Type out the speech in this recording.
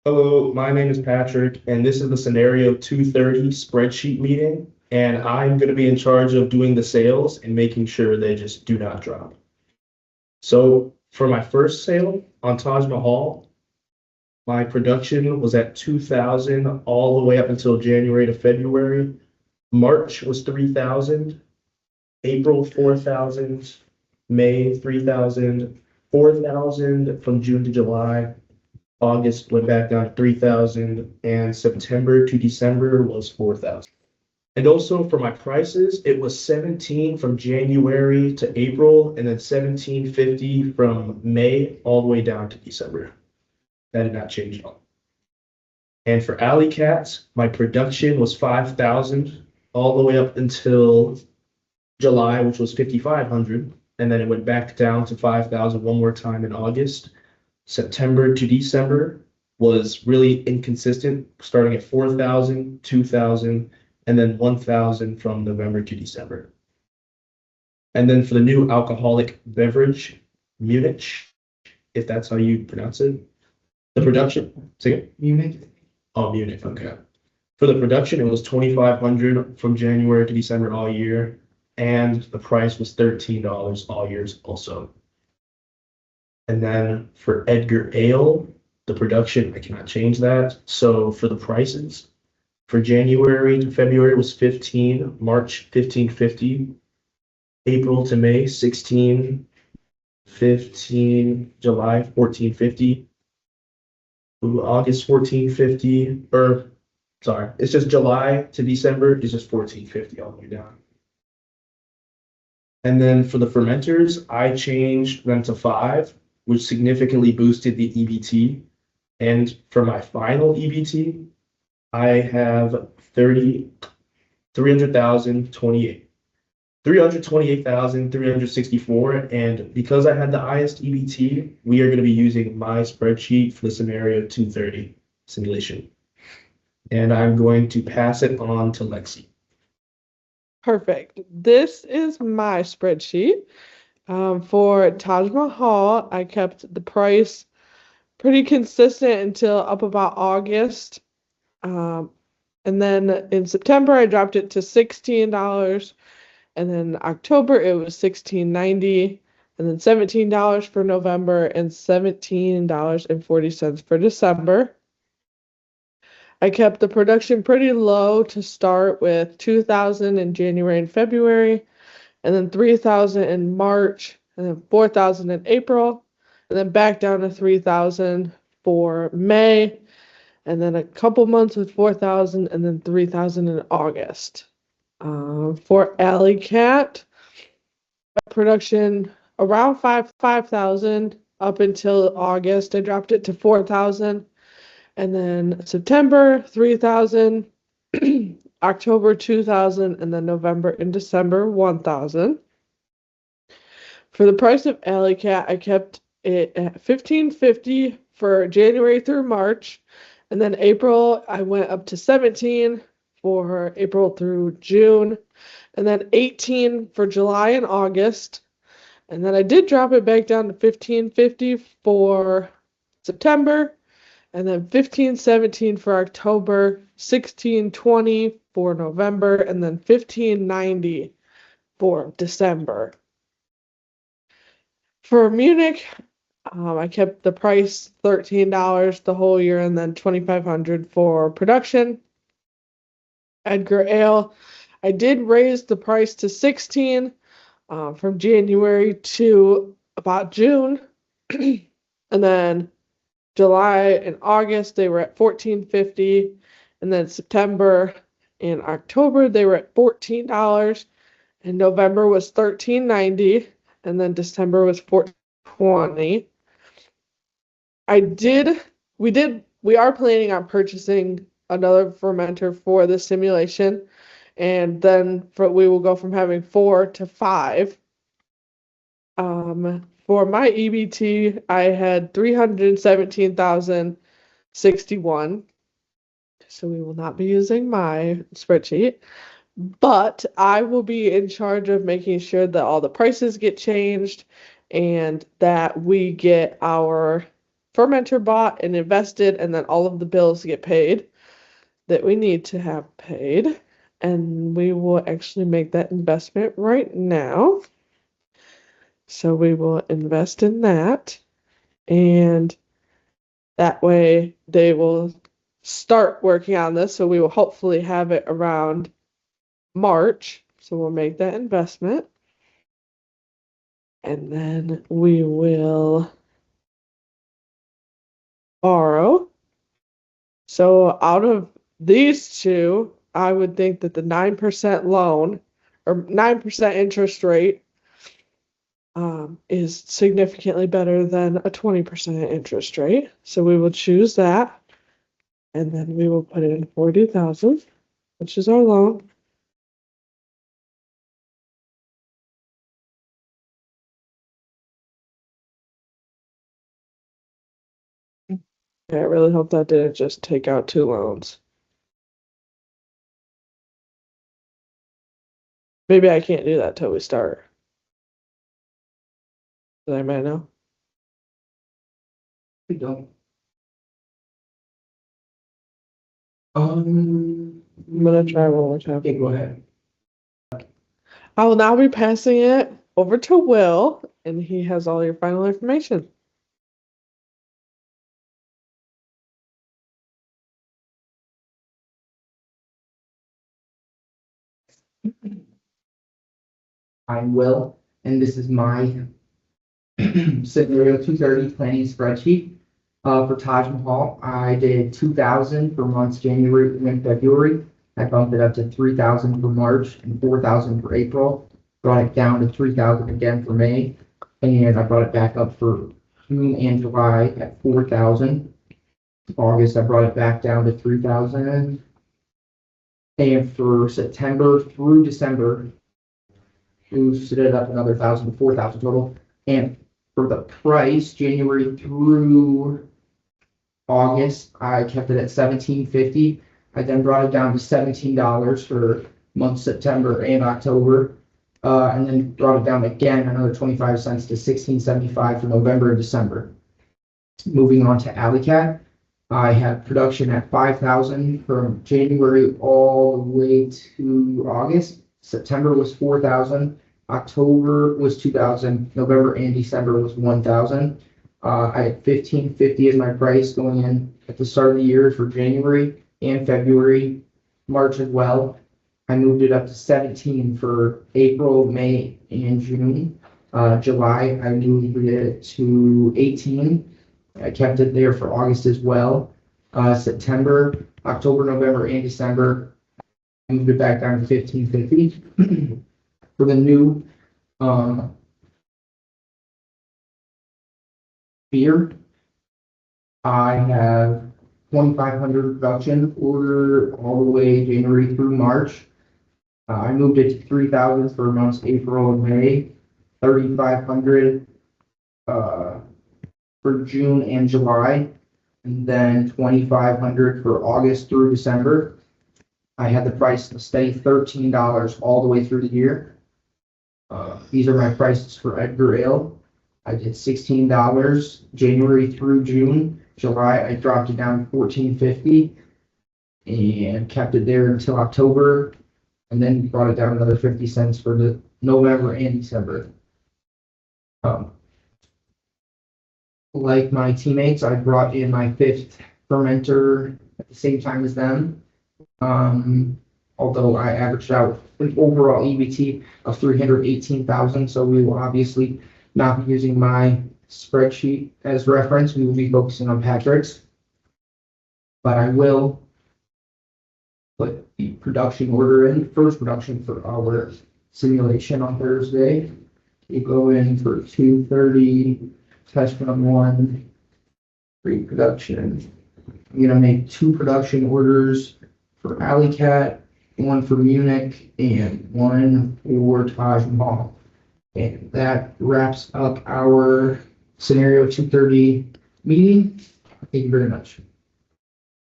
Hello, my name is Patrick, and this is the scenario 230 spreadsheet meeting. And I'm going to be in charge of doing the sales and making sure they just do not drop. So for my first sale on Taj Mahal, my production was at 2,000 all the way up until January to February. March was 3,000, April 4,000, May 3,000, 4,000 from June to July. August went back down to 3,000 and September to December was 4,000. And also for my prices, it was 17 from January to April and then 1750 from May all the way down to December. That did not change at all. And for Alley Cats, my production was 5,000 all the way up until July, which was 5,500. And then it went back down to 5,000 one more time in August. September to December was really inconsistent, starting at 4,000, 2,000, and then 1,000 from November to December. And then for the new alcoholic beverage, Munich, if that's how you pronounce it, the production, say it? Munich. Oh, Munich, okay. For the production, it was 2,500 from January to December all year, and the price was $13 all years also. And then for Edgar Ale, the production, I cannot change that. So for the prices, for January to February was 15, March 1550, April to May 16, 15, July 1450, August 1450, or sorry, it's just July to December is just 1450 all the way down. And then for the fermenters, I changed them to 5, which significantly boosted the EBT. And for my final EBT, I have 328,364. And because I had the highest EBT, we are going to be using my spreadsheet for the scenario 230 simulation. And I'm going to pass it on to Lexi. Perfect. This is my spreadsheet. For Taj Mahal, I kept the price pretty consistent until up about August. And then in September, I dropped it to $16. And then October, it was $16.90. And then $17 for November and $17.40 for December. I kept the production pretty low to start with 2,000 in January and February, and then 3,000 in March, and then 4,000 in April, and then back down to 3,000 for May, and then a couple months with 4,000, and then 3,000 in August. For Alley Cat, production around 5,000 up until August. I dropped it to 4,000. And then September 3,000, October 2,000, and then November and December 1,000. For the price of Alley Cat, I kept it at $15.50 for January through March, and then April I went up to 17 for April through June, and then 18 for July and August, and then I did drop it back down to $15.50 for September. And then 15.17 for October, 16.20 for November, and then 15.90 for December. For Munich, I kept the price $13 the whole year, and then $2,500 for production. Edgar Ale, I did raise the price to 16 from January to about June, and then July and August, they were at $14.50, and then September and October, they were at $14, and November was $13.90, and then December was $14.20. We are planning on purchasing another fermenter for the simulation, and then we will go from having 4 to 5. For my EBT, I had 317,061. So we will not be using my spreadsheet, but I will be in charge of making sure that all the prices get changed and that we get our fermenter bought and invested, and then all of the bills get paid that we need to have paid. And we will actually make that investment right now. So we will invest in that. And that way they will start working on this. So we will hopefully have it around March. So we'll make that investment. And then we will borrow. So out of these two, I would think that the 9% loan or 9% interest rate is significantly better than a 20% interest rate. So we will choose that. And then we will put in 40,000, which is our loan. I really hope that didn't just take out two loans. Maybe I can't do that till we start. Does anybody know? We don't. I'm gonna try one more time. Okay, go ahead. I will now be passing it over to Will, and he has all your final information. I'm Will, and this is my scenario 230 planning spreadsheet. For Taj Mahal, I did 2,000 for months January and February. I bumped it up to 3,000 for March and 4,000 for April. Brought it down to 3,000 again for May, and I brought it back up for June and July at 4,000. August, I brought it back down to 3,000. And for September through December, boosted it up another 1,000 to 4,000 total. And for the price, January through August, I kept it at $17.50. I then brought it down to $17 for months September and October. And then brought it down again another 25 cents to $16.75 for November and December. Moving on to Alleycat, I had production at 5,000 from January all the way to August. September was 4,000. October was 2,000. November and December was 1,000. I had $15.50 as my price going in at the start of the year for January and February, March as well. I moved it up to 17 for April, May, and June. July, I moved it to 18. I kept it there for August as well. September, October, November, and December, I moved it back down to $15.50. For the new beer, I have 2,500 production order all the way January through March. I moved it to 3,000 for months April and May, 3,500 for June and July, and then 2,500 for August through December. I had the price to stay $13 all the way through the year. These are my prices for Edgar Ale. I did $16 January through June. July, I dropped it down to $14.50 and kept it there until October, and then brought it down another 50 cents for the November and December. Like my teammates, I brought in my 5th fermenter at the same time as them. Although I averaged out an overall EBT of 318,000, so we will obviously not be using my spreadsheet as reference. We will be focusing on Patrick's, but I will put the production order in, first production for our simulation on Thursday. We go in for 230, test run 1, pre-production. I'm gonna make 2 production orders for Alleycat, 1 for Munich, and 1 for Taj Mahal. And that wraps up our scenario 230 meeting. Thank you very much.